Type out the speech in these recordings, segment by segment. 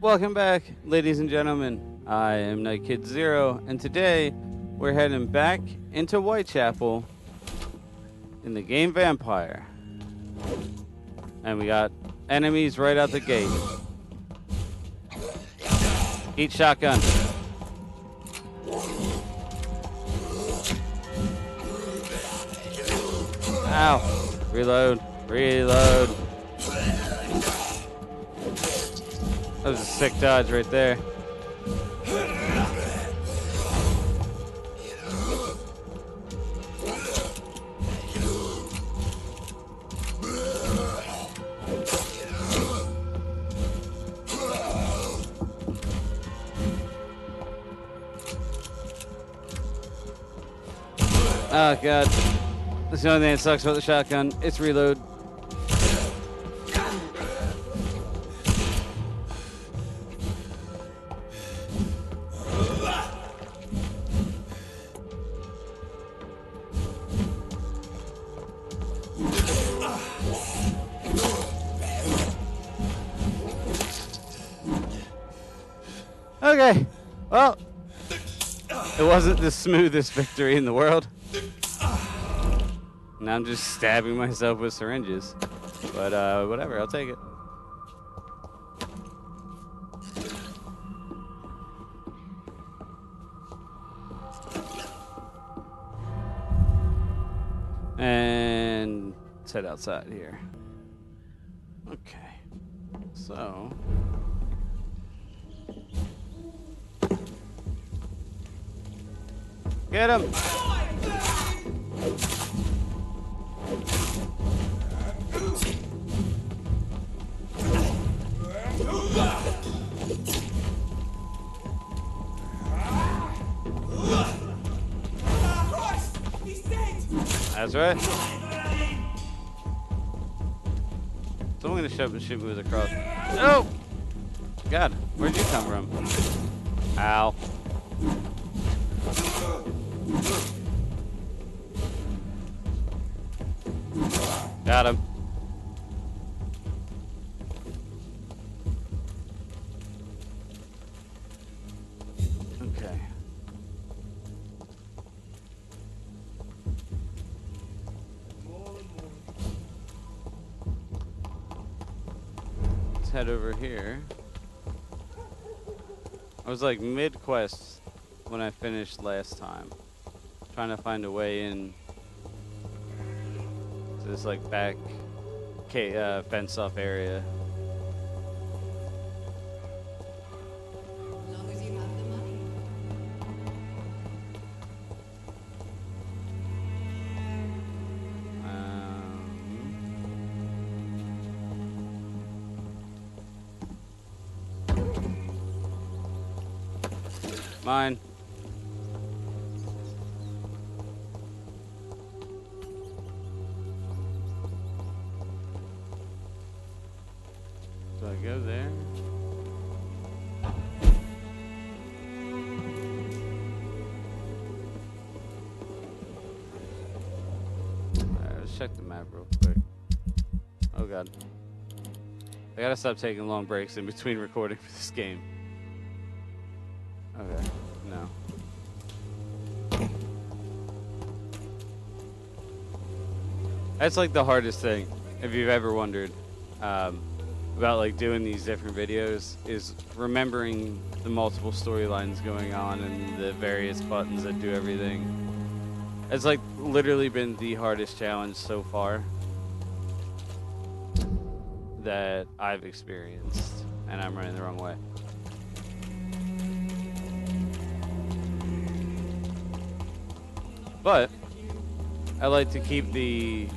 Welcome back, ladies and gentlemen. I am Nightkid 0, and today we're heading back into Whitechapel in the game Vampyr. And we got enemies right out the gate. Eat shotgun. Ow. Reload. Reload. That was a sick dodge right there. Oh god. That's the only thing that sucks about the shotgun. It's reload. Okay, well, it wasn't the smoothest victory in the world. Now I'm just stabbing myself with syringes. But, whatever, I'll take it. And let's head outside here. Okay, so... Get him! That's right. Someone gonna shove and shoot me with a cross. No! God, where'd you come from? Ow. Got him. Okay. Let's head over here. I was like mid-quest when I finished last time. Trying to find a way in to this like back fenced off area. As long as you have the money. Mine. Do I go there? Alright, let's check the map real quick. Oh god. I gotta stop taking long breaks in between recording for this game. Okay, no. That's like the hardest thing, if you've ever wondered about like doing these different videos, is remembering the multiple storylines going on and the various buttons that do everything. It's like literally been the hardest challenge so far that I've experienced, and I'm running the wrong way. But I like to keep the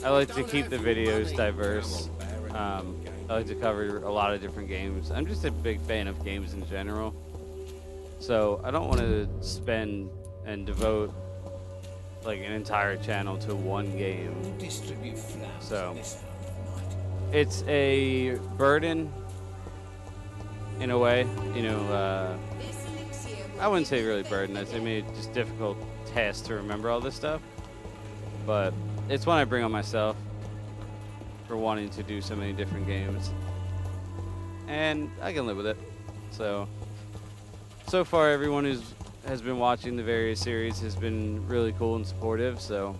videos diverse. I like to cover a lot of different games. I'm just a big fan of games in general, so I don't want to spend and devote like an entire channel to one game. So it's a burden in a way, you know. I wouldn't say really burden. I'd say maybe just difficult task to remember all this stuff. But it's one I bring on myself for wanting to do so many different games. and I can live with it. So far, everyone has been watching the various series has been really cool and supportive. So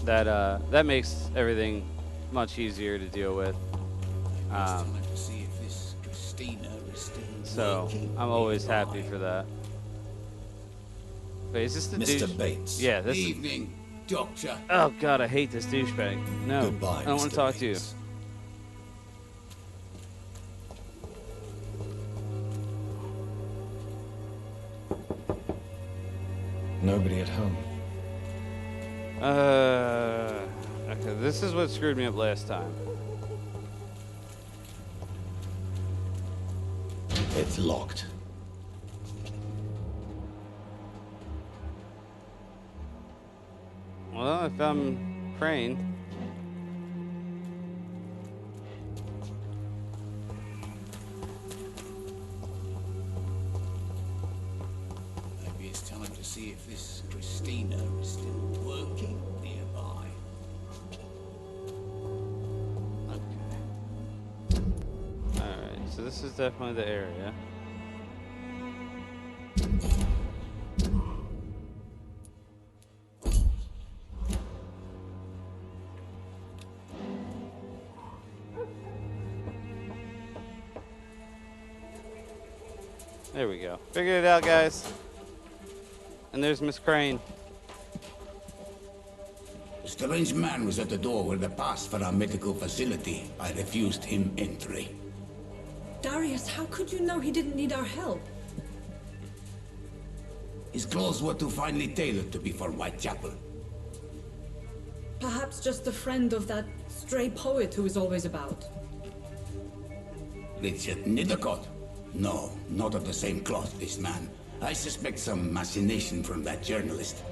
that makes everything much easier to deal with. So I'm always happy for that. Wait, is this the Mr. Bates? Yeah, this Evening, Doctor. Oh god, I hate this douchebag. No, Goodbye, I don't want Mr. to talk to you. Bates. Nobody at home. Okay, this is what screwed me up last time. It's locked. Well, if I'm praying. Maybe it's time to see if this Christina is still working nearby. Okay. Alright, so this is definitely the area. There we go. Figured it out, guys. And there's Miss Crane. A strange man was at the door with a pass for our medical facility. I refused him entry. Darius, how could you know he didn't need our help? His clothes were too finely tailored to be for Whitechapel. Perhaps just a friend of that stray poet who is always about. Richard Nithercott? No, not of the same cloth, this man. I suspect some machination from that journalist.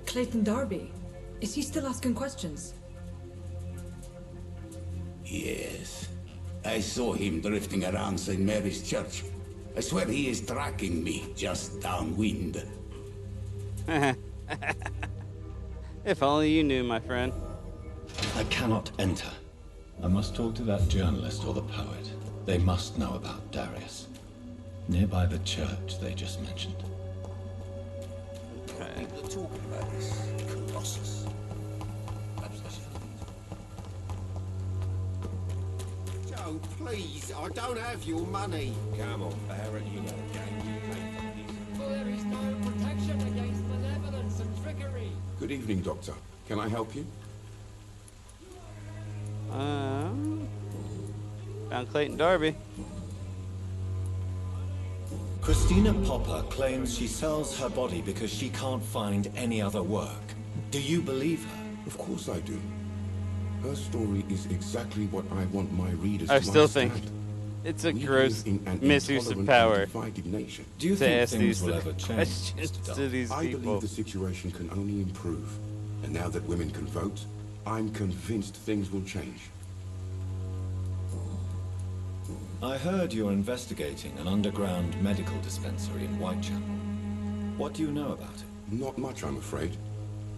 Clayton Darby. Is he still asking questions? Yes. I saw him drifting around St. Mary's Church. I swear he is tracking me just downwind. If only you knew, my friend. I cannot enter. I must talk to that journalist or the poet. They must know about Darius. Nearby the church they just mentioned. Okay. People are talking about this Colossus. Perhaps I should... Joe, please, I don't have your money. Come on, Barrett, you know the game you play for this. For there is no protection against malevolence and trickery. Good evening, Doctor. Can I help you? Found Clayton Darby. Christina Popper claims she sells her body because she can't find any other work. Do you believe her? Of course I do. Her story is exactly what I want my readers I to still understand. think it's a We gross live in an misuse of intolerant power and divided nation. Do you to think ask things these will ever change? questions Mr. to Darby? these I people. believe the situation can only improve. And now that women can vote, I'm convinced things will change. I heard you're investigating an underground medical dispensary in Whitechapel. What do you know about it? Not much, I'm afraid.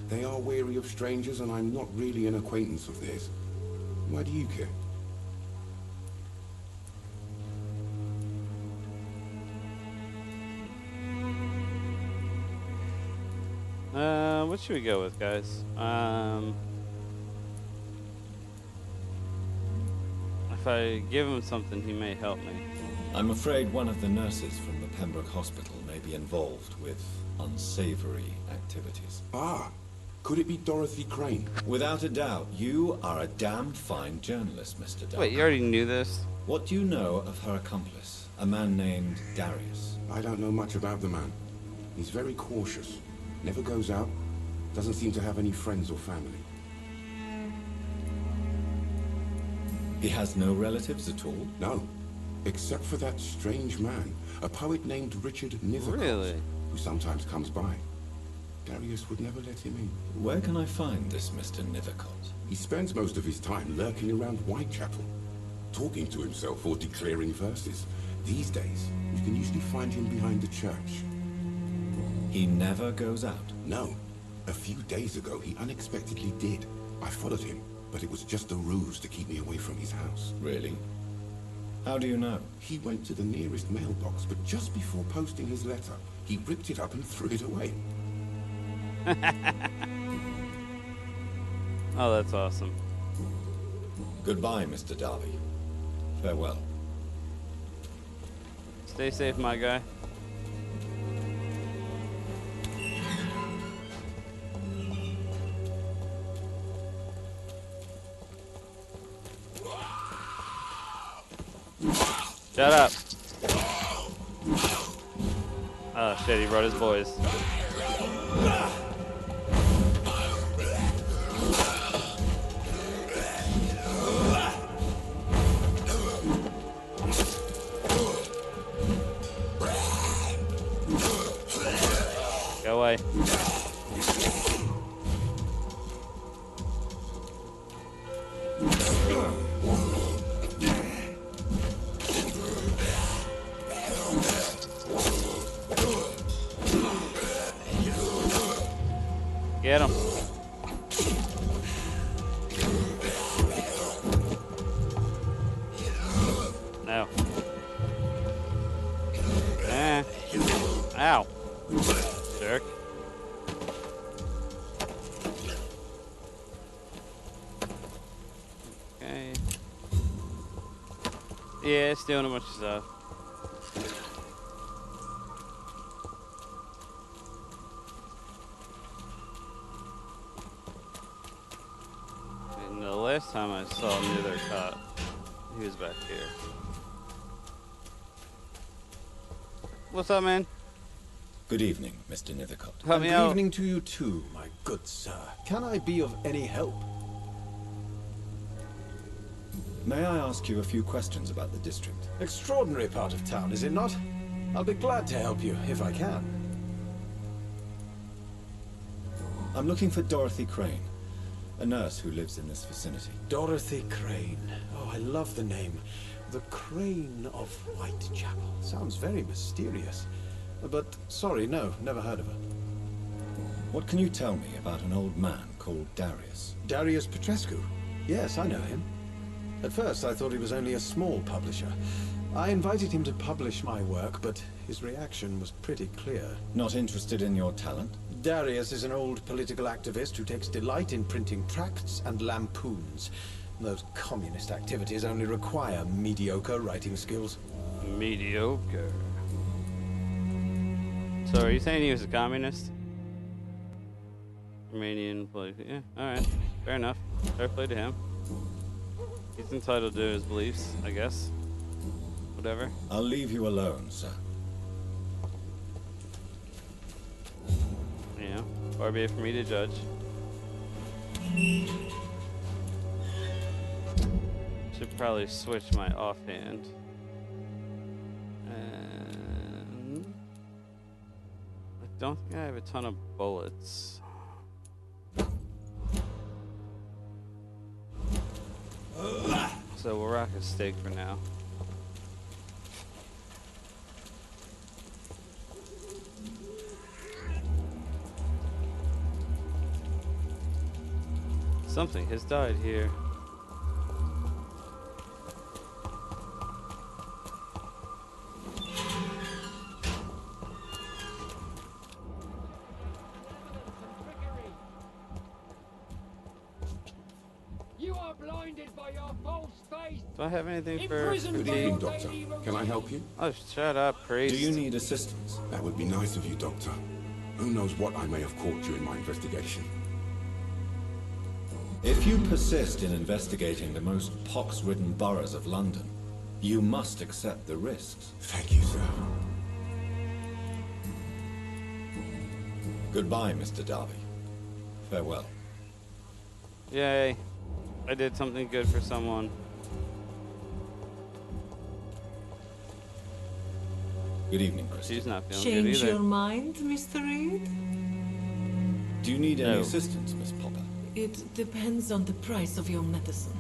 They are wary of strangers, and I'm not really an acquaintance of theirs. Why do you care? What should we go with, guys? If I give him something, he may help me. I'm afraid one of the nurses from the Pembroke Hospital may be involved with unsavory activities. Ah, could it be Dorothy Crane? Without a doubt, you are a damn fine journalist, Mr. Darby. Wait, you already knew this? What do you know of her accomplice, a man named Darius? I don't know much about the man. He's very cautious. Never goes out. Doesn't seem to have any friends or family. He has no relatives at all? No. Except for that strange man, a poet named Richard Nithercott, Really? who sometimes comes by. Darius would never let him in. Where can I find this Mr. Nithercott? He spends most of his time lurking around Whitechapel, talking to himself or declaring verses. These days, you can usually find him behind the church. He never goes out. No. A few days ago, he unexpectedly did. I followed him, but it was just a ruse to keep me away from his house. house. Really? How do you know? He went to the nearest mailbox, but just before posting his letter, he ripped it up and threw it away. Oh, that's awesome. Goodbye, Mr. Darby. Farewell. Stay safe, my guy. Shut up. Oh shit, he brought his boys. Go away. Get him. No. Ow. Jerk. Okay. Yeah, stealing a bunch of stuff. And the last time I saw Nethercut, he was back here. What's up, man? Good evening, Mr. Nethercut. Help me Good out. evening to you too, my good sir. Can I be of any help? May I ask you a few questions about the district? Extraordinary part of town, is it not? I'll be glad to help you, if I can. I'm looking for Dorothy Crane, a nurse who lives in this vicinity. Dorothy Crane. Oh, I love the name. The Crane of Whitechapel. Sounds very mysterious. But, sorry, no, never heard of her. What can you tell me about an old man called Darius? Darius Petrescu. Yes, I know him. At first, I thought he was only a small publisher. I invited him to publish my work, but his reaction was pretty clear. Not interested in your talent? Darius is an old political activist who takes delight in printing tracts and lampoons. Those communist activities only require mediocre writing skills. Mediocre. So are you saying he was a communist? Romanian, yeah, alright. Fair enough. Fair play to him. He's entitled to his beliefs, I guess. Whatever. I'll leave you alone, sir. You know, far be it for me to judge. Should probably switch my offhand. And I don't think I have a ton of bullets. So we'll rock a stake for now. Something has died here. You are blinded by your false face. Do I have anything for Imprisoned by Good evening, your Doctor. daily Can I help you? Oh, shut up, priest. Do you need assistance? That would be nice of you, Doctor. Who knows what I may have caught during my investigation. If you persist in investigating the most pox-ridden boroughs of London, you must accept the risks. Thank you, sir. Goodbye, Mr. Darby. Farewell. Yay. I did something good for someone. Good evening, Chris. She's not feeling Change good your either. mind, Mr. Reid? Do you need any No. assistance, Miss Popper? It depends on the price of your medicine.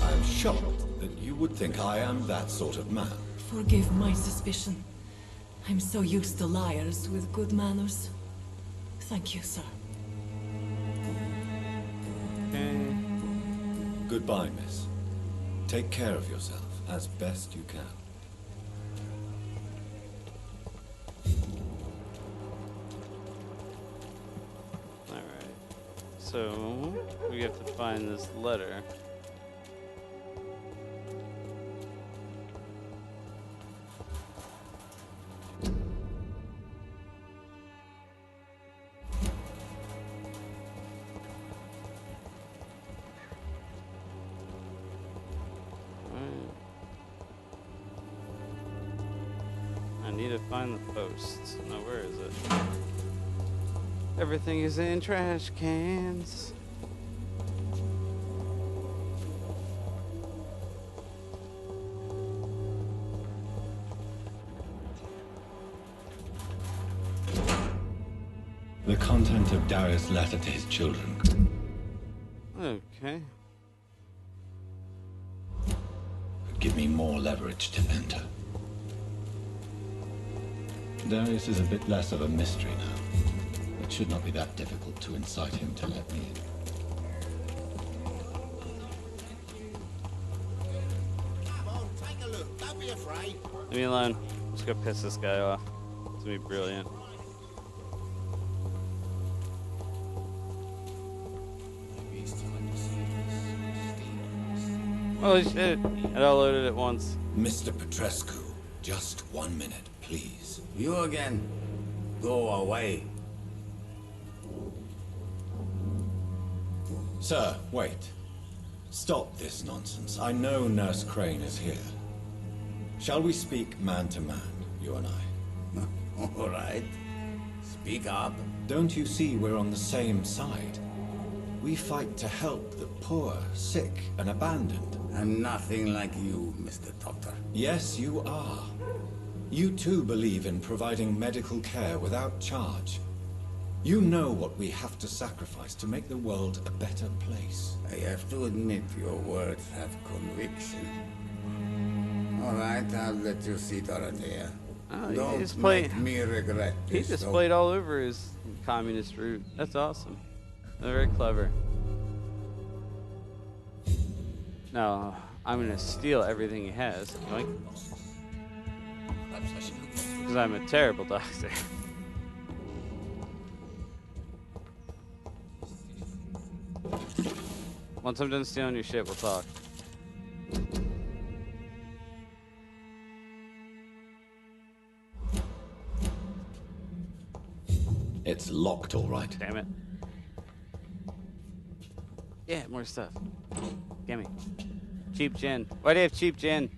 I'm shocked that you would think I am that sort of man. Forgive my suspicion. I'm so used to liars with good manners. Thank you, sir. Okay. Goodbye, miss. Take care of yourself as best you can. Alright. So, we have to find this letter. I need to find the post. No, where is it? Everything is in trash cans. The content of Darius' letter to his children. Okay. Could give me more leverage to enter. Darius is a bit less of a mystery now. It should not be that difficult to incite him to let me in. Come on, take a look. Don't be afraid. Leave me alone. Let's go piss this guy off. It's gonna be brilliant. Holy shit. It all loaded at once. Mr. Petrescu, just 1 minute, please. You again. Go away. Sir, wait. Stop this nonsense. I know Nurse Crane is here. Shall we speak man to man, you and I? All right. Speak up. Don't you see we're on the same side? We fight to help the poor, sick, and abandoned. I'm nothing like you, Mr. Doctor. Yes, you are. You too believe in providing medical care without charge. You know what we have to sacrifice to make the world a better place. I have to admit your words have conviction. All right, I'll let you see Dorothea. Oh, he Don't displayed, make me regret he this. displayed all over his communist route. That's awesome. Very clever. No, I'm gonna steal everything he has. Because I'm a terrible doctor. Once I'm done stealing your shit, we'll talk. It's locked, all right. Damn it. Yeah, more stuff. Gimme. Cheap gin. Why do you have cheap gin?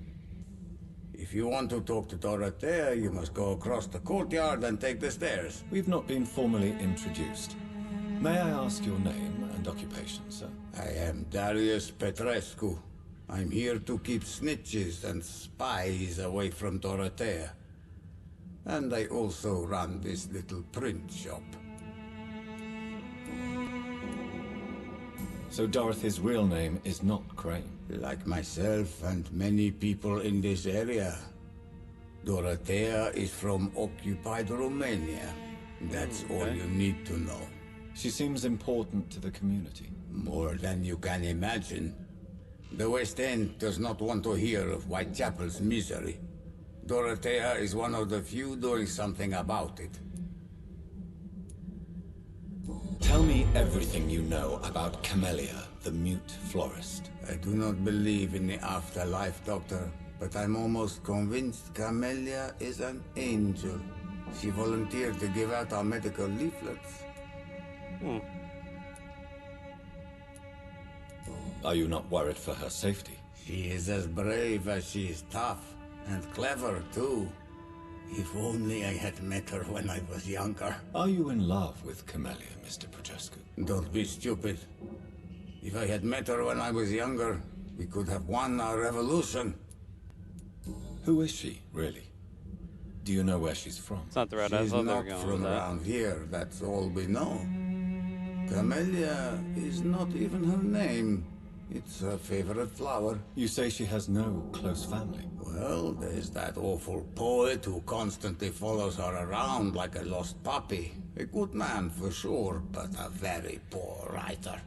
If you want to talk to Dorothea, you must go across the courtyard and take the stairs. We've not been formally introduced. May I ask your name and occupation, sir? I am Darius Petrescu. I'm here to keep snitches and spies away from Dorothea. And I also run this little print shop. So Dorothy's real name is not Crane. Like myself and many people in this area, Dorothea is from occupied Romania. That's all you need to know. She seems important to the community. More than you can imagine. The West End does not want to hear of Whitechapel's misery. Dorothea is one of the few doing something about it. Tell me everything you know about Camellia, the mute florist. I do not believe in the afterlife, Doctor, but I'm almost convinced Camellia is an angel. She volunteered to give out our medical leaflets. Are you not worried for her safety? She is as brave as she is tough, and clever too. If only I had met her when I was younger. Are you in love with Camellia, Mr. Petrescu? Don't be stupid. If I had met her when I was younger, we could have won our revolution. Who is she, really? Do you know where she's from? It's not the route I She's thought they were not going from with that. around here, that's all we know. Camellia is not even her name. It's her favorite flower. You say she has no close family. Well, there's that awful poet who constantly follows her around like a lost puppy. A good man for sure, but a very poor writer.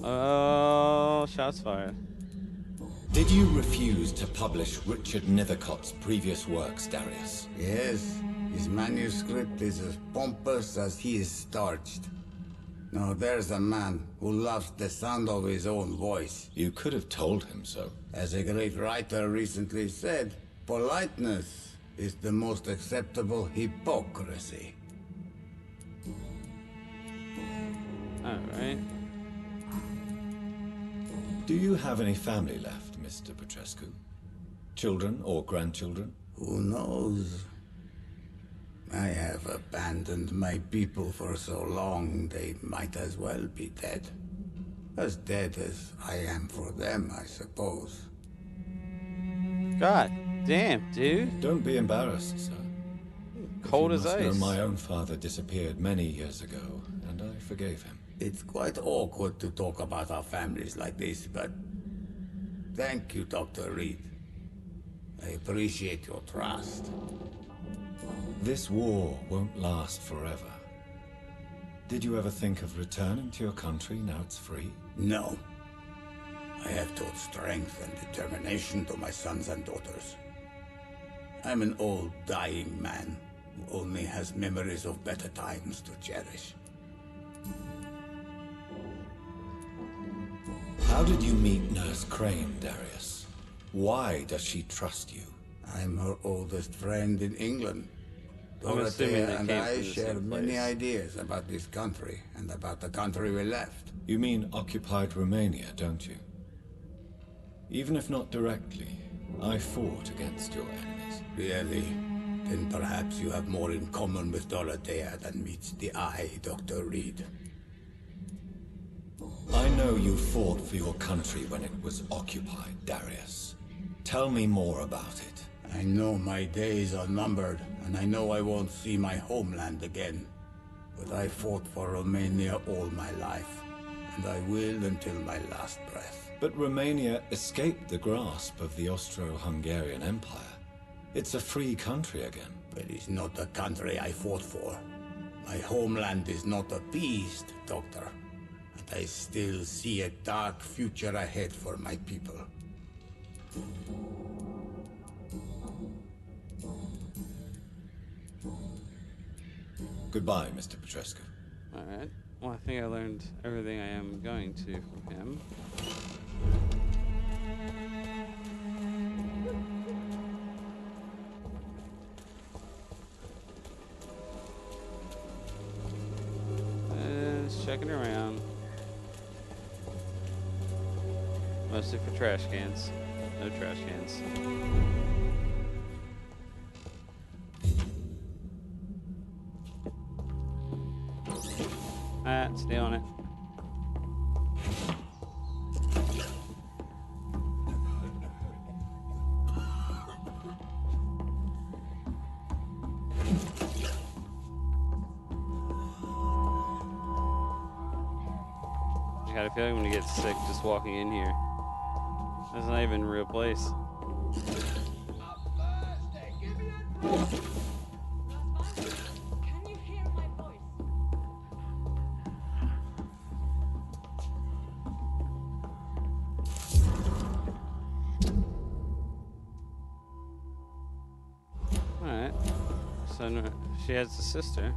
Oh, shots fired. Did you refuse to publish Richard Nethercott's previous works, Darius? Yes, his manuscript is as pompous as he is starched. Now there's a man who loves the sound of his own voice. You could have told him so. As a great writer recently said, politeness is the most acceptable hypocrisy. Alright. Do you have any family left, Mr. Petrescu? Children or grandchildren? Who knows? I have abandoned my people for so long, they might as well be dead. As dead as I am for them, I suppose. God damn, dude. Don't be embarrassed, sir. Cold You as must know ice. my own father disappeared many years ago, and I forgave him. It's quite awkward to talk about our families like this, but thank you, Dr. Reid. I appreciate your trust. This war won't last forever. Did you ever think of returning to your country now it's free? No. I have taught strength and determination to my sons and daughters. I'm an old, dying man who only has memories of better times to cherish. How did you meet Nurse Crane, Darius? Why does she trust you? I'm her oldest friend in England. I'm assuming Dorothea they and came I from the share same many place. ideas about this country and about the country we left. You mean occupied Romania, don't you? Even if not directly, I fought against your enemies. Really? Then perhaps you have more in common with Dorothea than meets the eye, Dr. Reid. I know you fought for your country when it was occupied, Darius. Tell me more about it. I know my days are numbered, and I know I won't see my homeland again. But I fought for Romania all my life, and I will until my last breath. But Romania escaped the grasp of the Austro-Hungarian Empire. It's a free country again. But it's not the country I fought for. My homeland is not appeased, Doctor. And I still see a dark future ahead for my people. Goodbye, Mr. Petrescu. Alright. Well, I think I learned everything I am going to from him. Just checking around. Mostly for trash cans. No trash cans. Stay on it. I got a feeling I'm gonna get sick just walking in here. That's not even a real place. Can you hear my voice? Alright. So she has a sister.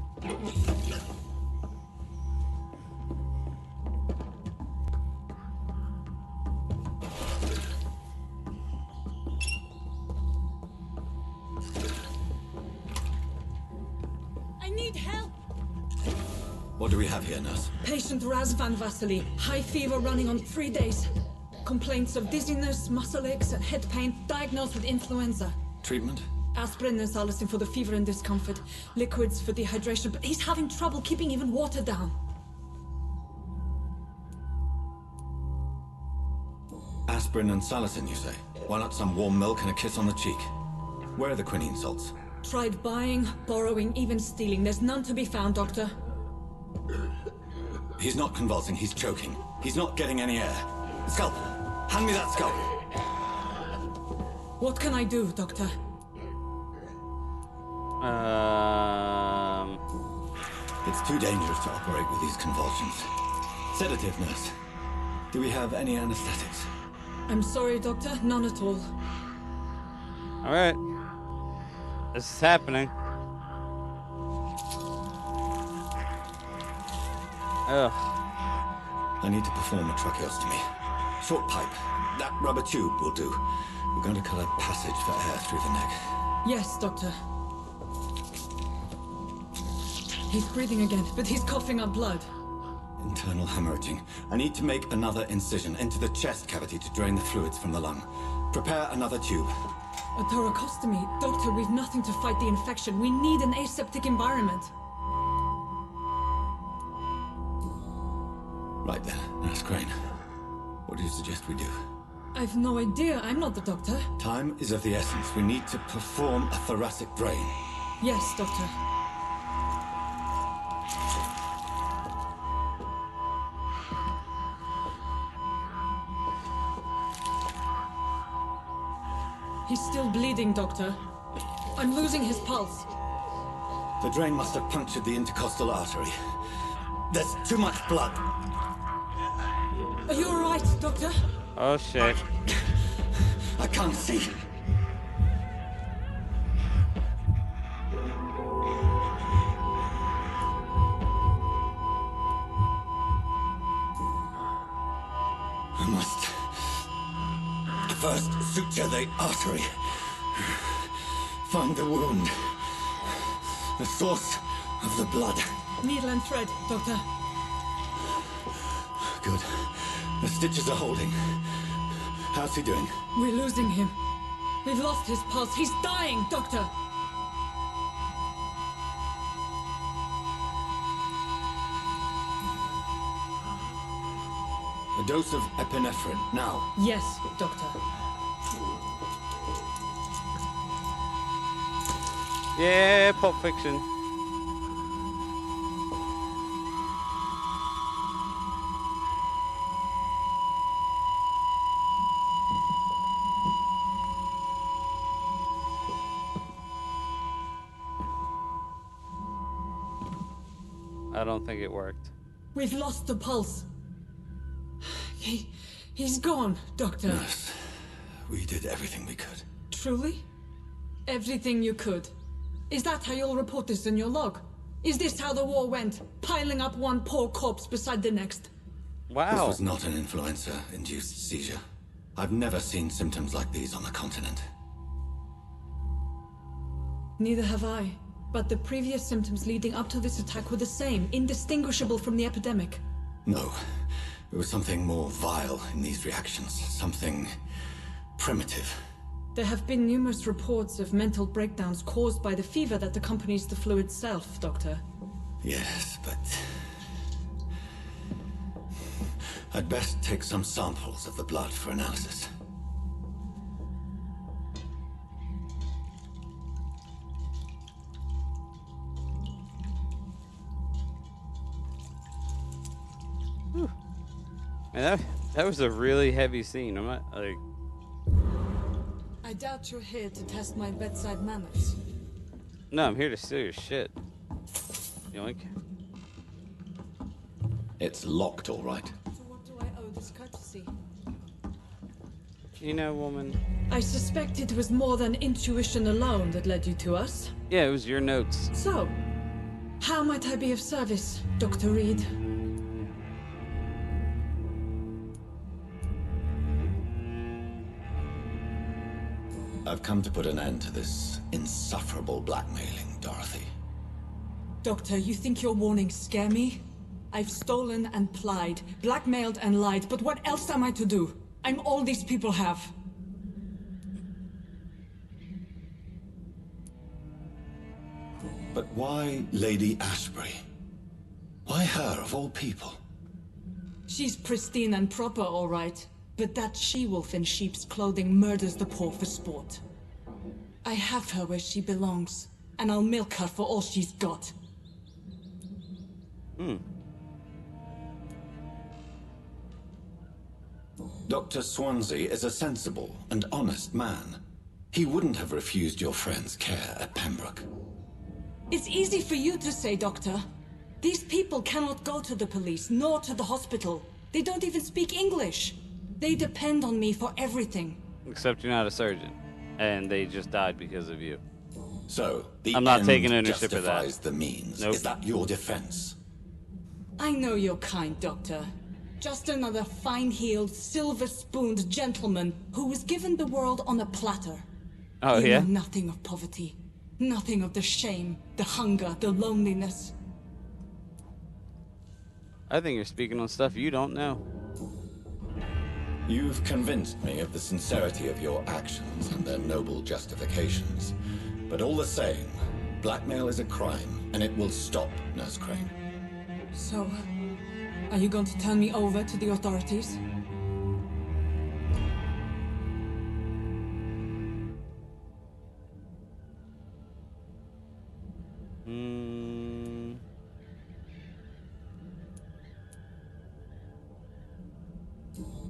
I need help! What do we have here, nurse? Patient Razvan Vasily. High fever running on 3 days. Complaints of dizziness, muscle aches, and head pain. Diagnosed with influenza. Treatment? Aspirin and salicin for the fever and discomfort. Liquids for dehydration, but he's having trouble keeping even water down. Aspirin and salicin, you say? Why not some warm milk and a kiss on the cheek? Where are the quinine salts? Tried buying, borrowing, even stealing. There's none to be found, Doctor. He's not convulsing, he's choking. He's not getting any air. Scalp! Hand me that scalp! What can I do, Doctor? It's too dangerous to operate with these convulsions. Sedative, nurse. Do we have any anesthetics? I'm sorry, Doctor. None at all. All right. This is happening. Ugh. I need to perform a tracheostomy. Short pipe. That rubber tube will do. We're going to cut a passage for air through the neck. Yes, Doctor. He's breathing again, but he's coughing up blood. Internal hemorrhaging. I need to make another incision into the chest cavity to drain the fluids from the lung. Prepare another tube. A thoracostomy? Doctor, we've nothing to fight the infection. We need an aseptic environment. Right then, Nurse Crane. What do you suggest we do? I've no idea. I'm not the doctor. Time is of the essence. We need to perform a thoracic drain. Yes, Doctor. He's still bleeding, Doctor. I'm losing his pulse. The drain must have punctured the intercostal artery. There's too much blood. Are you all right, Doctor? Oh shit. I can't see. I must first suture the artery. Find the wound. The source of the blood. Needle and thread, Doctor. Good. The stitches are holding. How's he doing? We're losing him. We've lost his pulse. He's dying, Doctor. A dose of epinephrine, now. Yes, Doctor. Yeah, Pulp Fiction. I don't think it worked. We've lost the pulse. He's gone, Doctor. Nurse, we did everything we could. Truly? Everything you could. Is that how you'll report this in your log? Is this how the war went? Piling up one poor corpse beside the next? Wow. This was not an influenza-induced seizure. I've never seen symptoms like these on the continent. Neither have I. But the previous symptoms leading up to this attack were the same, indistinguishable from the epidemic. No. There was something more vile in these reactions. Something primitive. There have been numerous reports of mental breakdowns caused by the fever that accompanies the flu itself, Doctor. Yes, but... I'd best take some samples of the blood for analysis. Man, that was a really heavy scene. I'm not like... I doubt you're here to test my bedside manners. No, I'm here to steal your shit. Yoink. It's locked, all right. So what do I owe this courtesy? You know, woman. I suspect it was more than intuition alone that led you to us. Yeah, it was your notes. So, how might I be of service, Dr. Reid? I've come to put an end to this insufferable blackmailing, Dorothy. Doctor, you think your warnings scare me? I've stolen and plied, blackmailed and lied, but what else am I to do? I'm all these people have. But why Lady Ashbury? Why her, of all people? She's pristine and proper, all right. But that she-wolf in sheep's clothing murders the poor for sport. I have her where she belongs, and I'll milk her for all she's got. Dr. Swansea is a sensible and honest man. He wouldn't have refused your friend's care at Pembroke. It's easy for you to say, Doctor. These people cannot go to the police, nor to the hospital. They don't even speak English. They depend on me for everything. Except you're not a surgeon, and they just died because of you. So, the I'm not end taking ownership of that. justifies the means. Nope. Is that your defense? I know you're kind, Doctor. Just another fine-heeled, silver-spooned gentleman who was given the world on a platter. Oh, You yeah? know nothing of poverty. Nothing of the shame, the hunger, the loneliness. I think you're speaking on stuff you don't know. You've convinced me of the sincerity of your actions and their noble justifications. But all the same, blackmail is a crime, and it will stop, Nurse Crane. So, are you going to turn me over to the authorities?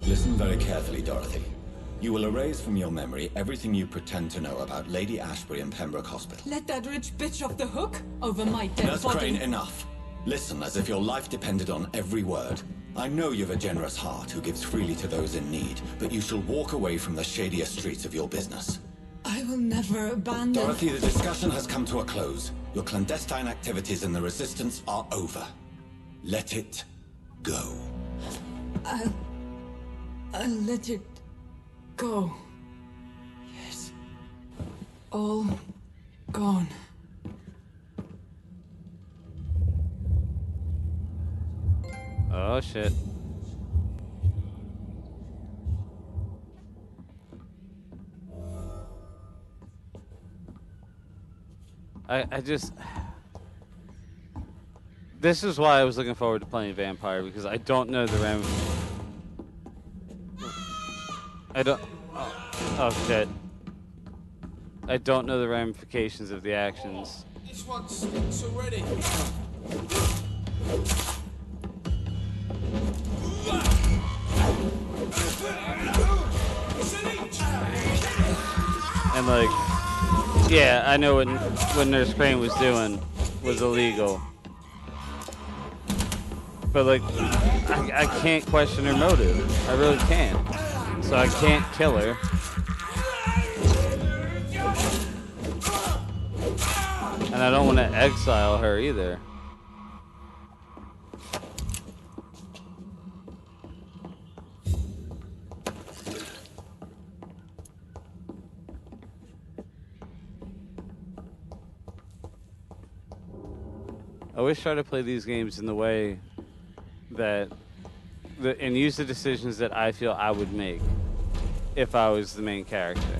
Listen very carefully, Dorothy. You will erase from your memory everything you pretend to know about Lady Ashbury and Pembroke Hospital. Let that rich bitch off the hook over my dead Nurse body. Crane, enough. Listen as if your life depended on every word. I know you've a generous heart who gives freely to those in need, but you shall walk away from the shadier streets of your business. I will never abandon... Dorothy, the discussion has come to a close. Your clandestine activities in the Resistance are over. Let it go. I'll let it go. Yes. All gone. Oh, shit. I just... This is why I was looking forward to playing Vampyr, because I don't know the I don't... Oh, shit. I don't know the ramifications of the actions. This one stinks already. And like, yeah, I know what Nurse Crane was doing was illegal. But like, I can't question her motive. I really can't. So I can't kill her. And I don't want to exile her either. I always try to play these games in the way that, and use the decisions that I feel I would make if I was the main character.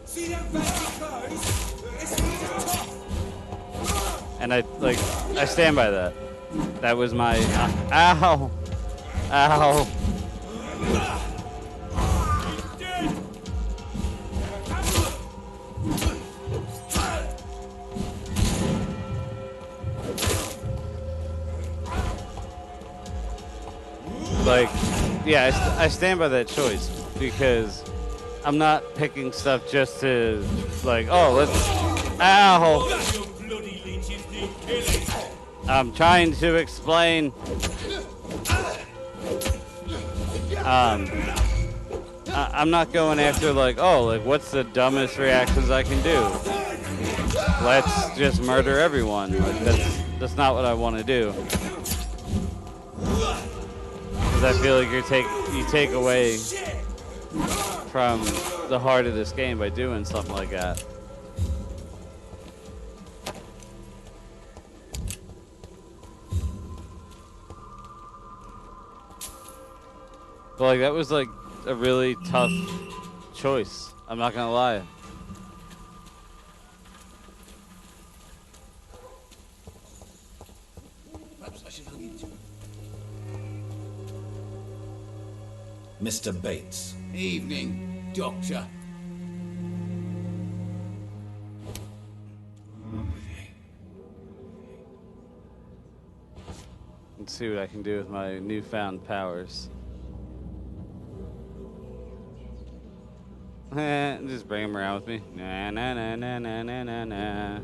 See that fancy clothes? It's tough. And I stand by that. That was my, ow, ow. Like, yeah, I stand by that choice because I'm not picking stuff just to, like, oh, let's, ow. I'm trying to explain. I'm not going after, like, oh, like, what's the dumbest reactions I can do? Let's just murder everyone. Like, that's not what I want to do. I feel like you take away from the heart of this game by doing something like that. But like that was like a really tough choice. I'm not gonna lie. Perhaps I should look into it. Mr. Bates. Evening, Doctor. Let's see what I can do with my newfound powers. Just bring him around with me. Na na na na na na na na.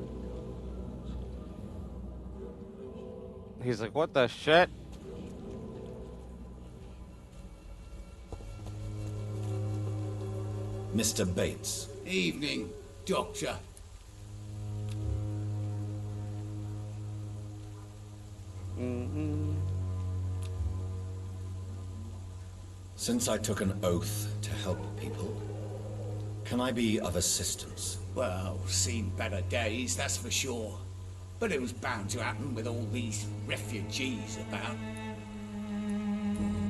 He's like, what the shit? Mr. Bates. Evening, Doctor. Since I took an oath to help people, can I be of assistance? Well, seen better days, that's for sure. But it was bound to happen with all these refugees about.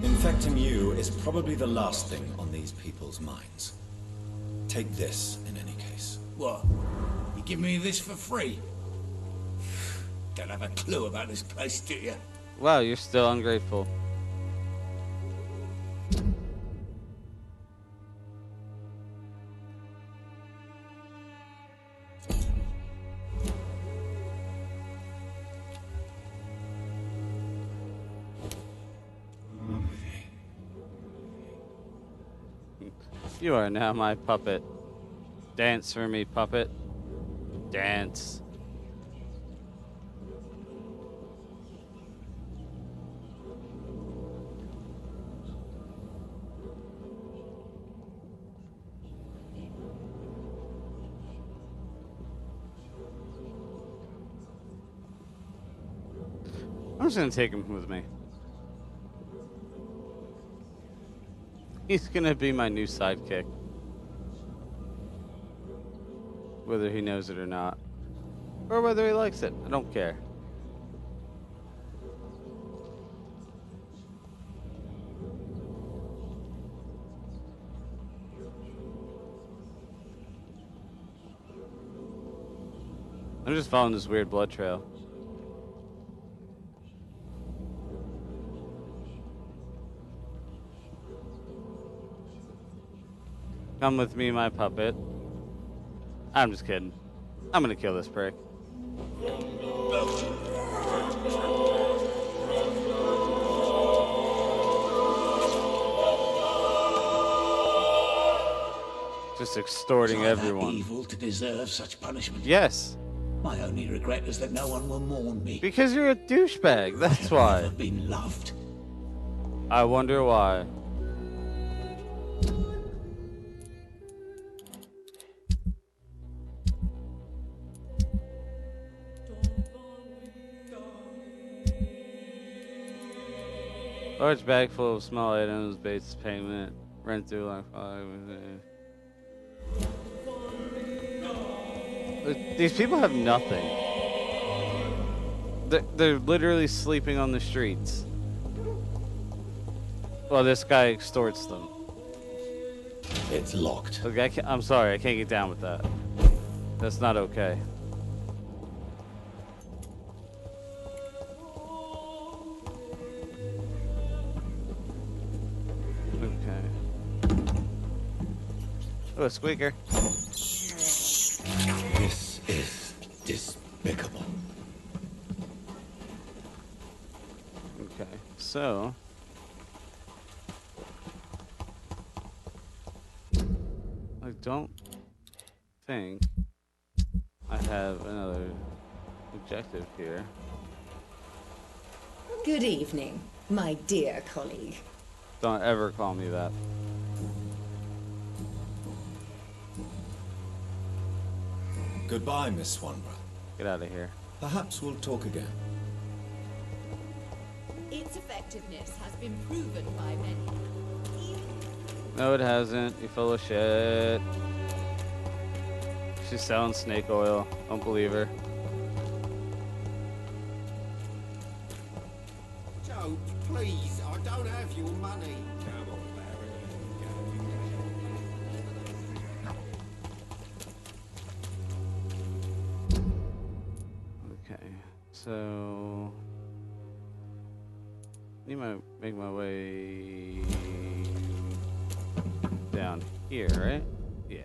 Infecting you is probably the last thing on these people's minds. Take this, in any case. What? You give me this for free? Don't have a clue about this place, do you? Wow, you're still ungrateful. You are now my puppet. Dance for me, puppet. Dance. I'm just gonna take him with me. He's gonna be my new sidekick. Whether he knows it or not. Or whether he likes it. I don't care. I'm just following this weird blood trail. Come with me, my puppet. I'm just kidding. I'm gonna kill this prick. Just extorting everyone. Evil to deserve such punishment. Yes. My only regret is that no one will mourn me. Because you're a douchebag, that's why. I've been loved. I wonder why. Large bag full of small items, Bates payment, rent through like 5. These people have nothing. They're literally sleeping on the streets. Well, this guy extorts them. It's locked. Okay, I'm sorry, I can't get down with that. That's not okay. Oh, a squeaker. This is despicable. Okay, so I don't think I have another objective here. Good evening, my dear colleague. Don't ever call me that. Goodbye, Miss Swanborough. Get out of here. Perhaps we'll talk again. Its effectiveness has been proven by many. No, it hasn't. You're full of shit. She's selling snake oil. Don't believe her. Joe, please, I don't have your money. Come on, Okay, so I need to make my way down here, right? Yeah.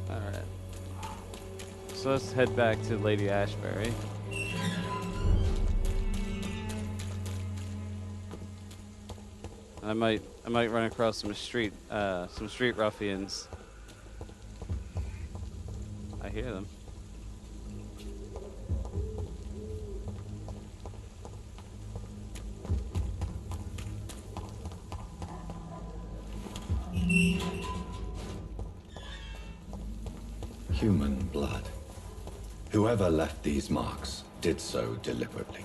Alright. So let's head back to Lady Ashbury. I might run across some street ruffians. I hear them. Human blood. Whoever left these marks did so deliberately.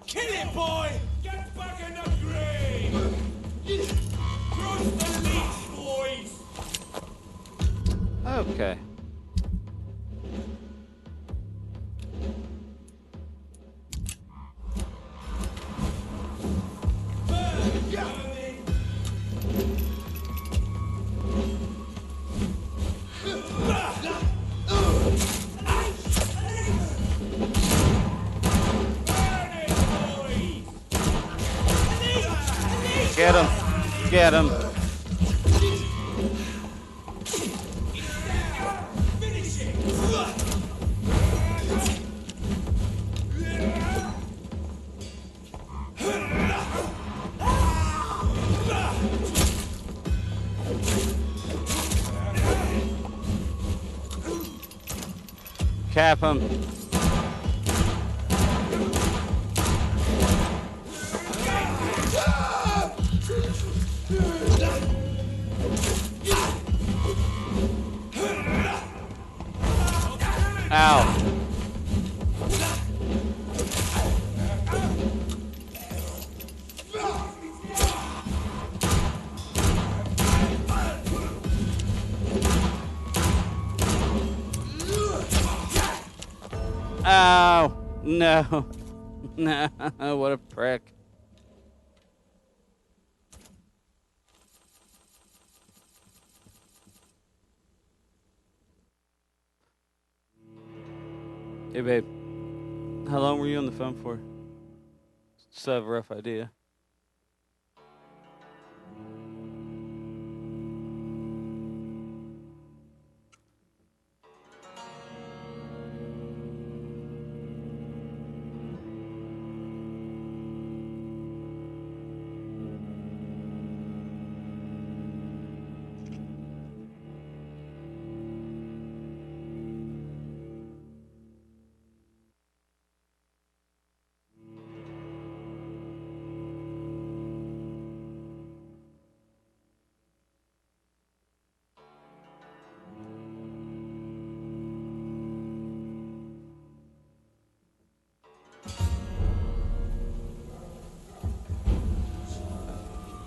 Kill it, boy! Get back in the grave! Cross the leech, boys! Okay. Get him! Get him! Cap him! Ow. Ow. No. No. What a prick. Hey, babe. How long were you on the phone for? Just have a rough idea.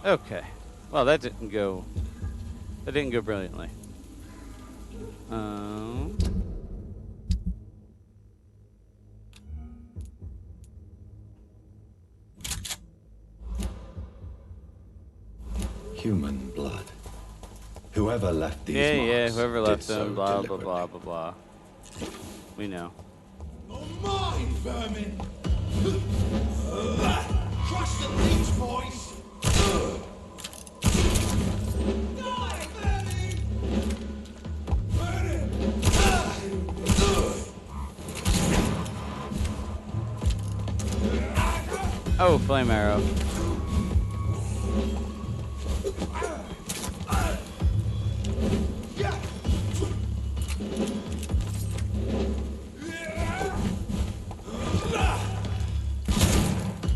Okay. Well, that didn't go brilliantly. Human blood. Whoever left these Yeah, marks whoever left did them, so blah, blah, deliberately. blah, blah, blah. We know. Oh, mine, vermin! Crush the leech, boys! Die, vermin! Burn him! Oh, flame arrow.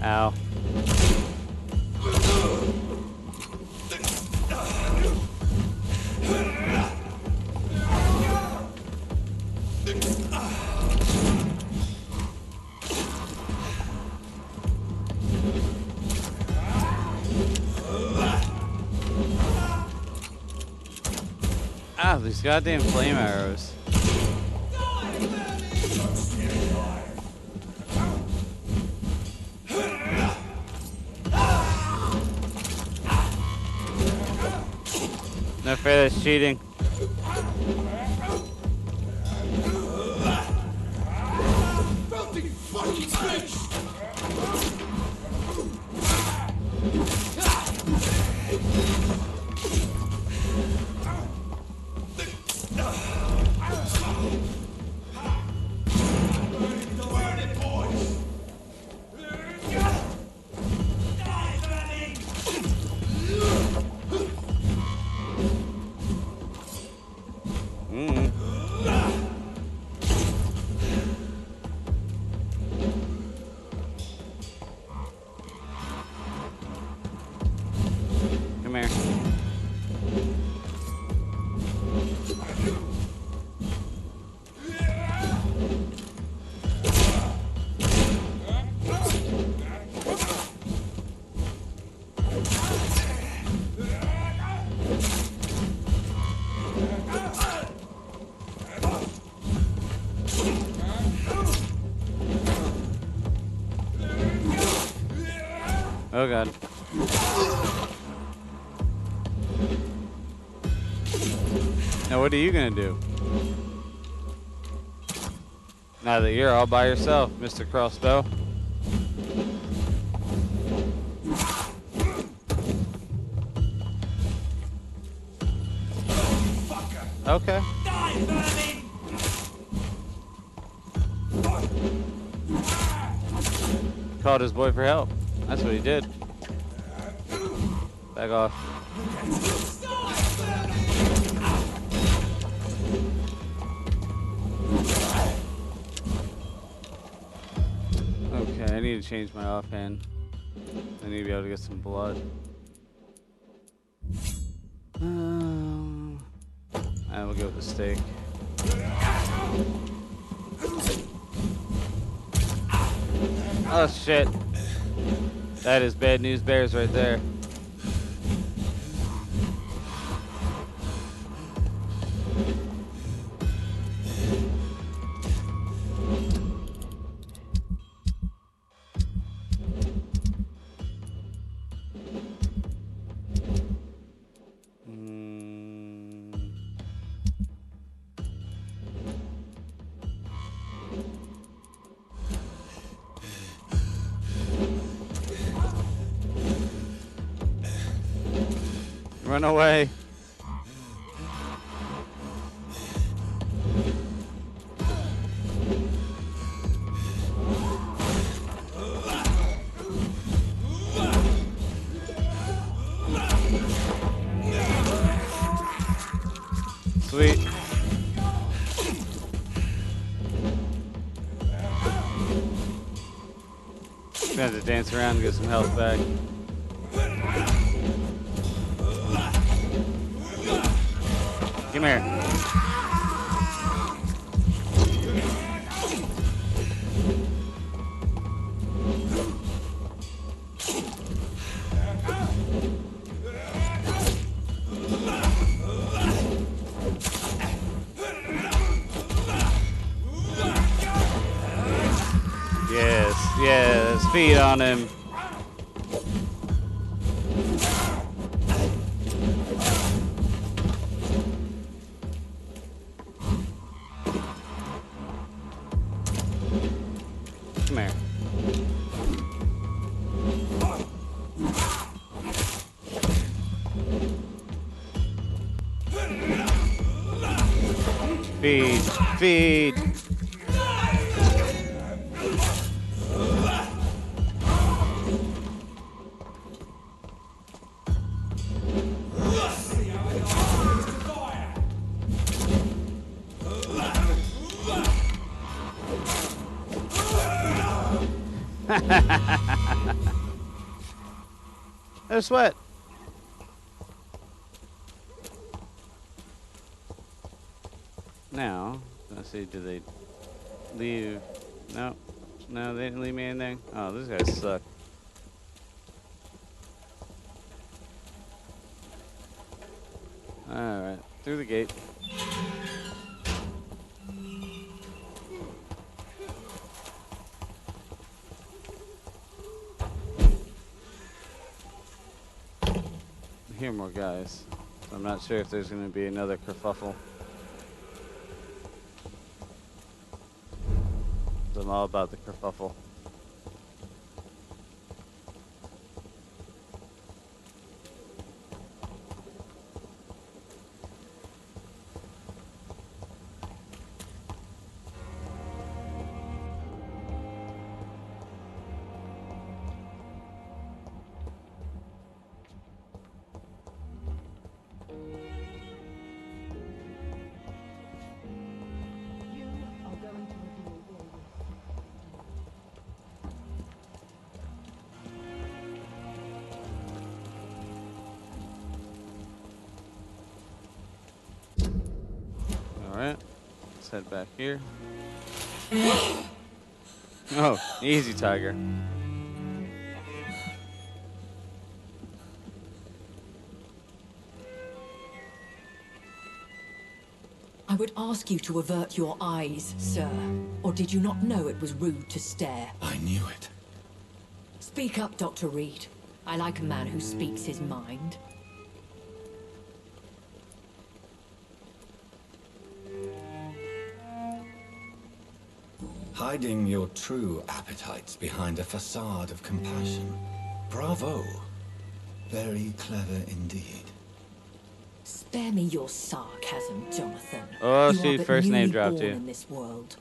Ow. Ah, these goddamn flame arrows. No fair, that's cheating. Filthy fucking bitch! Burn it, boys! Die, vermin! Come here. Oh god. Now what are you gonna do? Now that you're all by yourself, Mr. Crossbow. Okay. Called his boy for help. That's what he did. Back off. Okay, I need to change my offhand. I need to be able to get some blood. I will go with the steak. Oh shit. That is bad news bears right there. Run away. Sweet. Gonna have to dance around and get some health back. Come here. Yes, yes, feed on him. Come here. Feed, feed. No sweat. Now, let's see, do they leave? No, no, they didn't leave me anything. Oh, these guys suck. Alright, through the gate. I hear more guys. So I'm not sure if there's going to be another kerfuffle. I'm all about the kerfuffle. Let's head back here. Oh, easy, tiger. I would ask you to avert your eyes, sir. Or did you not know it was rude to stare? I knew it. Speak up, Dr. Reid. I like a man who speaks his mind. Hiding your true appetites behind a facade of compassion. Bravo. Very clever indeed. Spare me your sarcasm, Jonathan. Oh, you see, are but first name newly dropped born you. in this world.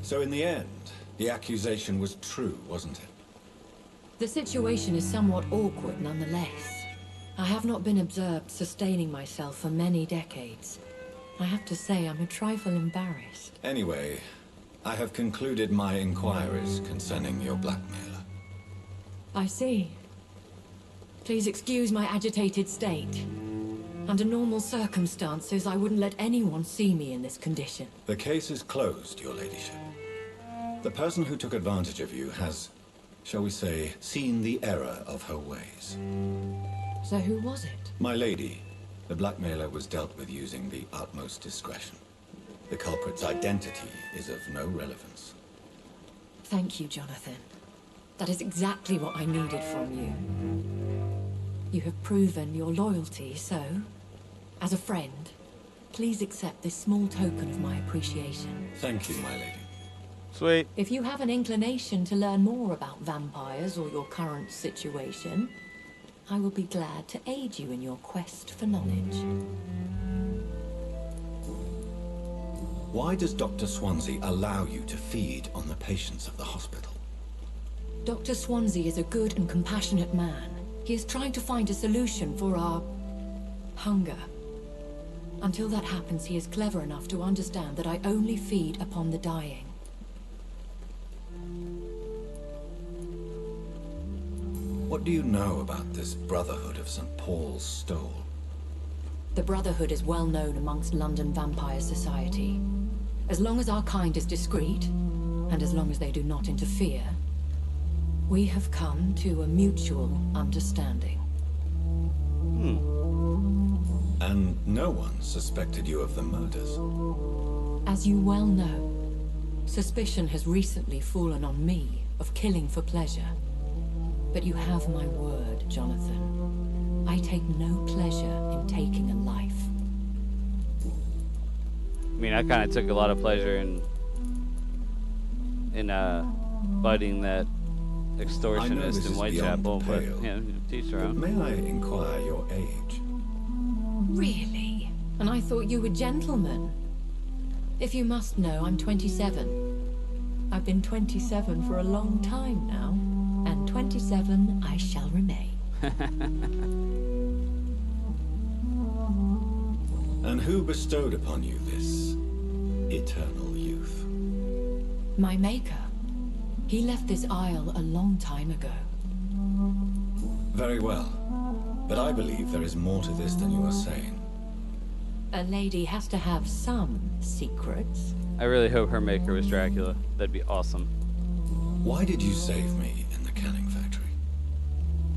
So in the end, the accusation was true, wasn't it? The situation is somewhat awkward nonetheless. I have not been observed sustaining myself for many decades. I have to say I'm a trifle embarrassed. Anyway, I have concluded my inquiries concerning your blackmailer. I see. Please excuse my agitated state. Under normal circumstances, I wouldn't let anyone see me in this condition. The case is closed, your ladyship. The person who took advantage of you has, shall we say, seen the error of her ways. So who was it? My lady, the blackmailer was dealt with using the utmost discretion. The culprit's identity is of no relevance. Thank you, Jonathan. That is exactly what I needed from you. You have proven your loyalty, so, as a friend, please accept this small token of my appreciation. Thank you, my lady. Sweet. If you have an inclination to learn more about vampires or your current situation, I will be glad to aid you in your quest for knowledge. Why does Dr. Swansea allow you to feed on the patients of the hospital? Dr. Swansea is a good and compassionate man. He is trying to find a solution for our hunger. Until that happens, he is clever enough to understand that I only feed upon the dying. What do you know about this Brotherhood of St. Paul's Stole? The Brotherhood is well known amongst London Vampire Society. As long as our kind is discreet, and as long as they do not interfere, we have come to a mutual understanding. And no one suspected you of the murders? As you well know, suspicion has recently fallen on me of killing for pleasure. But you have my word, Jonathan. I take no pleasure in taking a life. I mean, I kind of took a lot of pleasure in fighting that extortionist in Whitechapel, but yeah, teach her own. May I inquire your age? Really? And I thought you were gentlemen. If you must know, I'm 27. I've been 27 for a long time now, and 27 I shall remain. And who bestowed upon you this eternal youth? My maker. He left this isle a long time ago. Very well. But I believe there is more to this than you are saying. A lady has to have some secrets. I really hope her maker was Dracula. That'd be awesome. Why did you save me in the canning factory?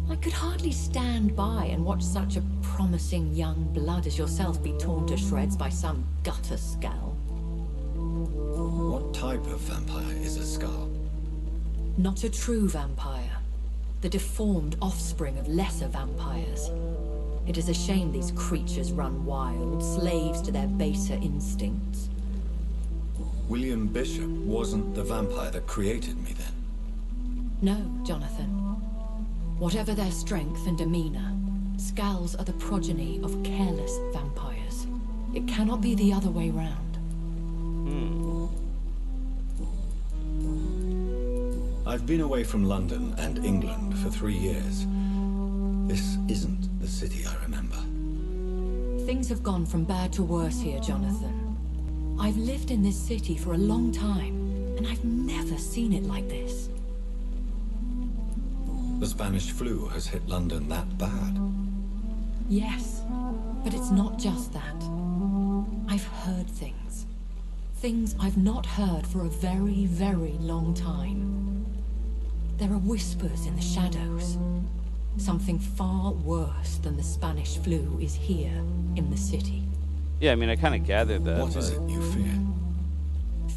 I could hardly stand by and watch such a promising young blood as yourself be torn to shreds by some gutter skull. What type of vampire is a skull? Not a true vampire. The deformed offspring of lesser vampires. It is a shame these creatures run wild, slaves to their baser instincts. William Bishop wasn't the vampire that created me then? No, Jonathan. Whatever their strength and demeanor, Skulls are the progeny of careless vampires. It cannot be the other way round. I've been away from London and England for 3 years. This isn't the city I remember. Things have gone from bad to worse here, Jonathan. I've lived in this city for a long time, and I've never seen it like this. The Spanish flu has hit London that bad. Yes, but it's not just that. I've heard things. Things I've not heard for a very, very long time. There are whispers in the shadows. Something far worse than the Spanish flu is here in the city. Yeah, I mean, I kind of gathered that. What is it you fear?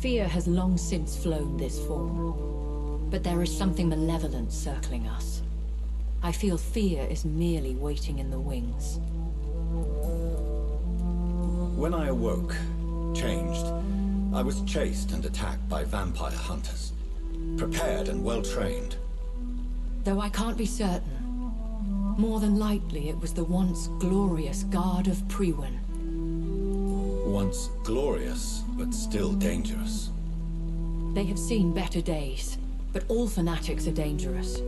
Fear has long since flown this form. But there is something malevolent circling us. I feel fear is merely waiting in the wings. When I awoke, changed, I was chased and attacked by vampire hunters. Prepared and well-trained. Though I can't be certain, more than likely it was the once glorious Guard of Priwen. Once glorious, but still dangerous. They have seen better days, but all fanatics are dangerous.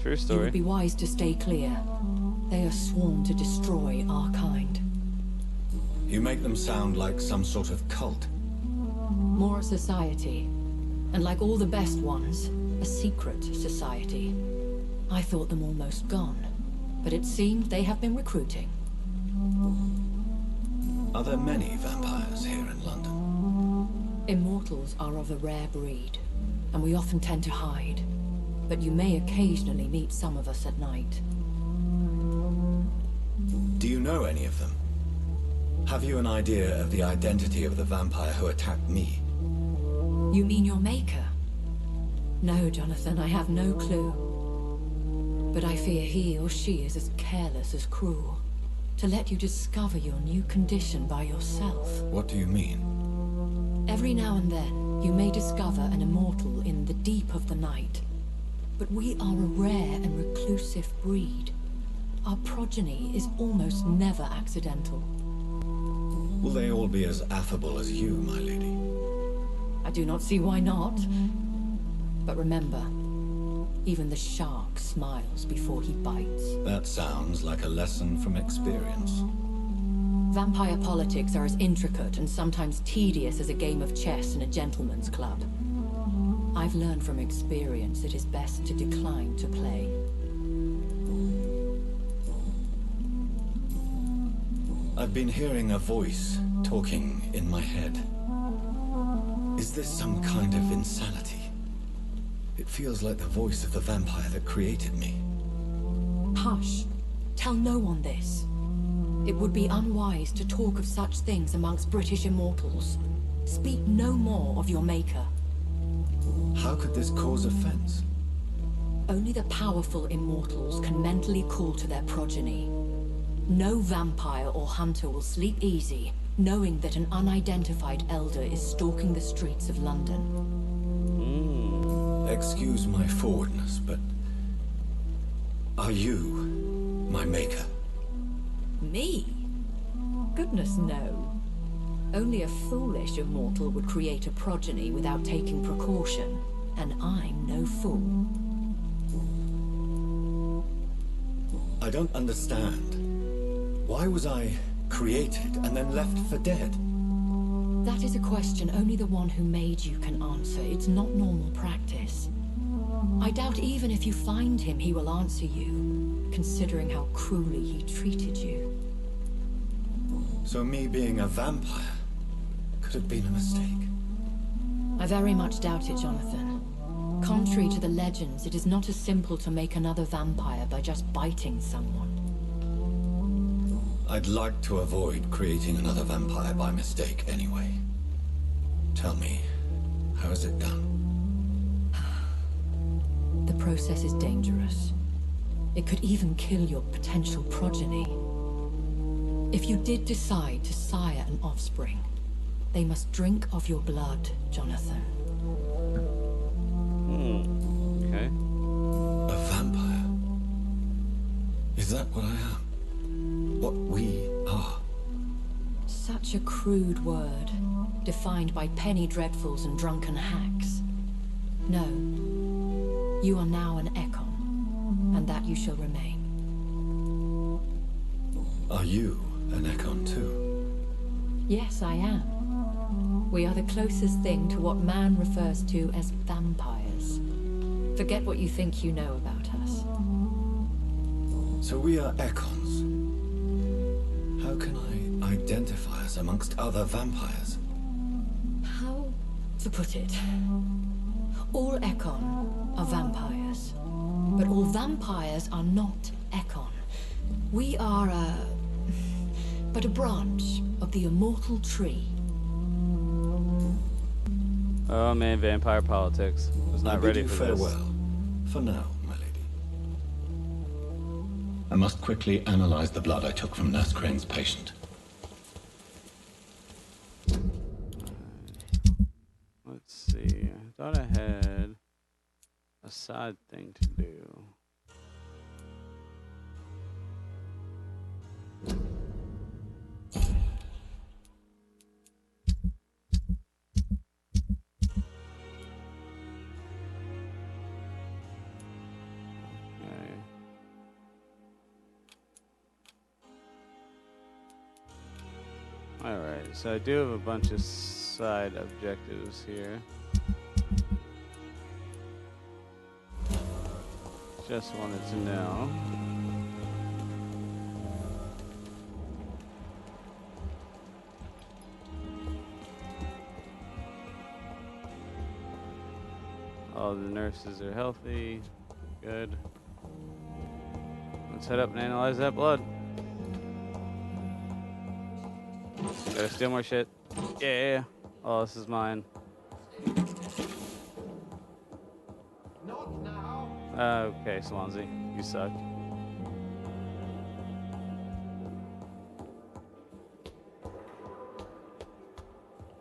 True It story. would be wise to stay clear. They are sworn to destroy our kind. You make them sound like some sort of cult. More a society. And like all the best ones, a secret society. I thought them almost gone, but it seemed they have been recruiting. Are there many vampires here in London? Immortals are of a rare breed, and we often tend to hide. But you may occasionally meet some of us at night. Do you know any of them? Have you an idea of the identity of the vampire who attacked me? You mean your maker? No, Jonathan, I have no clue. But I fear he or she is as careless as cruel. To let you discover your new condition by yourself. What do you mean? Every now and then, you may discover an immortal in the deep of the night. But we are a rare and reclusive breed. Our progeny is almost never accidental. Will they all be as affable as you, my lady? I do not see why not. But remember, even the shark smiles before he bites. That sounds like a lesson from experience. Vampire politics are as intricate and sometimes tedious as a game of chess in a gentleman's club. I've learned from experience it is best to decline to play. I've been hearing a voice talking in my head. Is this some kind of insanity? It feels like the voice of the vampire that created me. Hush. Tell no one this. It would be unwise to talk of such things amongst British immortals. Speak no more of your maker. How could this cause offense? Only the powerful immortals can mentally call to their progeny. No vampire or hunter will sleep easy, knowing that an unidentified elder is stalking the streets of London. Excuse my forwardness, but... are you my maker? Me? Goodness, no. Only a foolish immortal would create a progeny without taking precaution, and I'm no fool. I don't understand. Why was I created and then left for dead? That is a question only the one who made you can answer. It's not normal practice. I doubt even if you find him, he will answer you, considering how cruelly he treated you. So me being a vampire could have been a mistake. I very much doubt it, Jonathan. Contrary to the legends, it is not as simple to make another vampire by just biting someone. I'd like to avoid creating another vampire by mistake anyway. Tell me, how is it done? The process is dangerous. It could even kill your potential progeny. If you did decide to sire an offspring, they must drink of your blood, Jonathan. Okay. A vampire? Is that what I am? What we are? Such a crude word, defined by penny dreadfuls and drunken hacks. No. You are now an Ekon, and that you shall remain. Are you an Ekon too? Yes, I am. We are the closest thing to what man refers to as vampires. Forget what you think you know about us. So we are Ekons. How can I identify us amongst other vampires? How to put it? All Ekon are vampires, but all vampires are not Ekon. We are but a branch of the immortal tree. Oh man, vampire politics. Was not ready for this. Farewell. For now, my lady. I must quickly analyze the blood I took from Nurse Crane's patient. Let's see. I thought I had a side thing to do. Alright, so I do have a bunch of side objectives here. Just wanted to know. All the nurses are healthy. Good. Let's head up and analyze that blood. Gotta steal more shit. Yeah. Oh, this is mine. Not now. Okay, Swansea. You suck.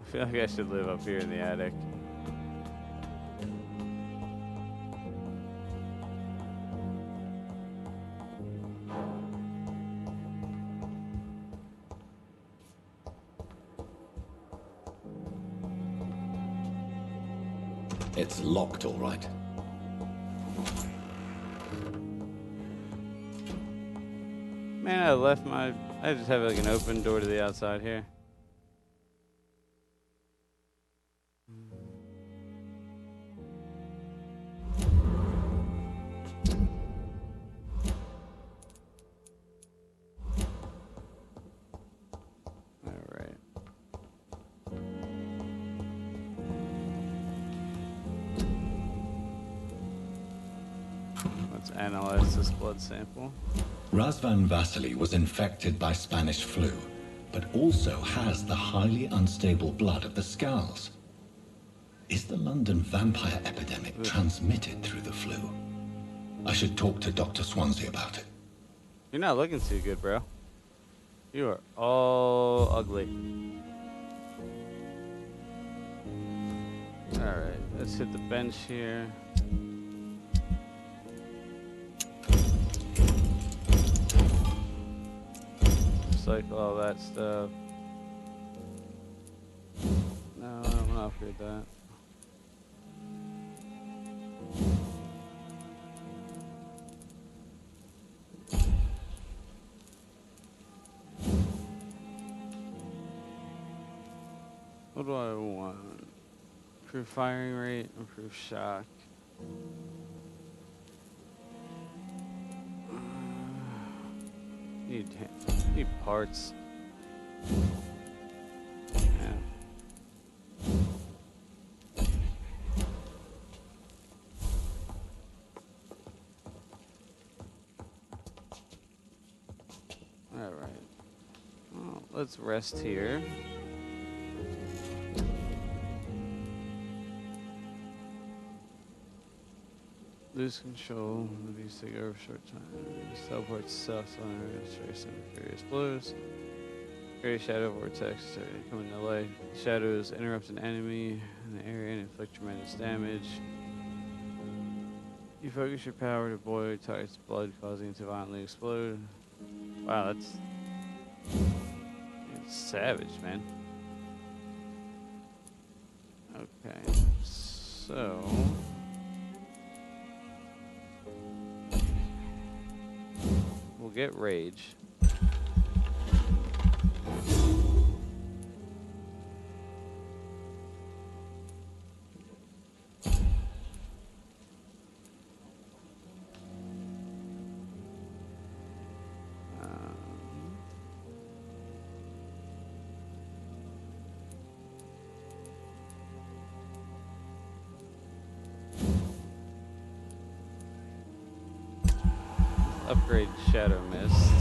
I feel like I should live up here in the attic. It's locked, all right. Man, I left my... I just have like an open door to the outside here. Analyze this blood sample. Razvan Vasily was infected by Spanish flu, but also has the highly unstable blood of the Skulls. Is the London vampire epidemic transmitted through the flu? I should talk to Dr. Swansea about it. You're not looking too good, bro. You are all ugly. Alright, let's hit the bench here. Recycle all that stuff. No, I'm not afraid of that. What do I want? Improve firing rate, improve shock. Need parts. Yeah. All right. Well, let's rest here. Lose control. The beast take over for a short time. Teleport south on trace of furious blows. Create shadow vortex. Come into light. Shadows interrupt an enemy in the area and inflict tremendous damage. You focus your power to boil target's blood, causing it to violently explode. Wow, that's savage, man. Okay, so. We'll get rage. upgrade Shadow Mist.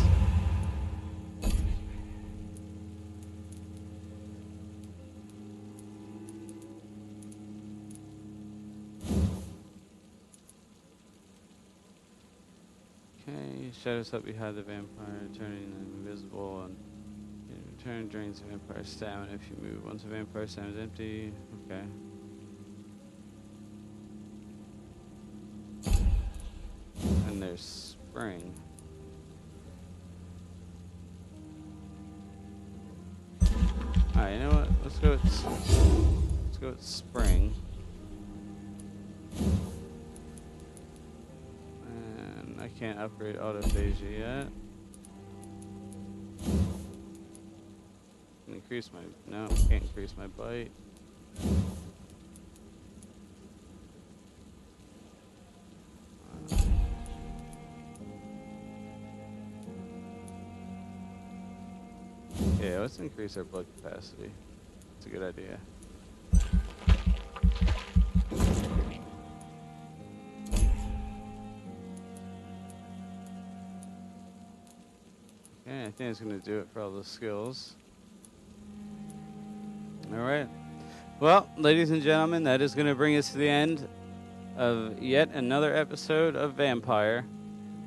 Okay, shadows help you hide the vampire, turning them invisible, and in return drains the vampire stamina if you move. Once the vampire stamina is empty, okay. And there's spring. Alright, you know what? Let's go with spring. And I can't upgrade autophagia yet. Increase my no, can't increase my bite. Yeah, let's increase our blood capacity. It's a good idea. Okay, I think that's going to do it for all the skills. Alright. Well, ladies and gentlemen, that is going to bring us to the end of yet another episode of Vampyr.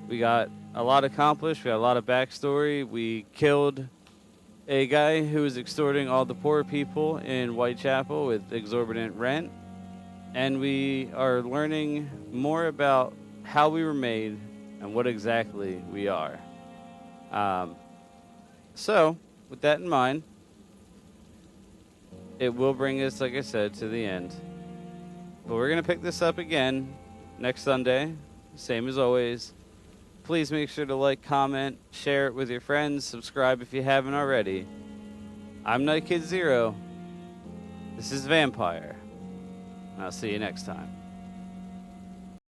We got a lot accomplished. We got a lot of backstory. We killed a guy who was extorting all the poor people in Whitechapel with exorbitant rent. And we are learning more about how we were made and what exactly we are. So, with that in mind, it will bring us, like I said, to the end. But we're going to pick this up again next Sunday, same as always. Please make sure to like, comment, share it with your friends, subscribe if you haven't already. I'm Nightkid 0. This is Vampyr. I'll see you next time.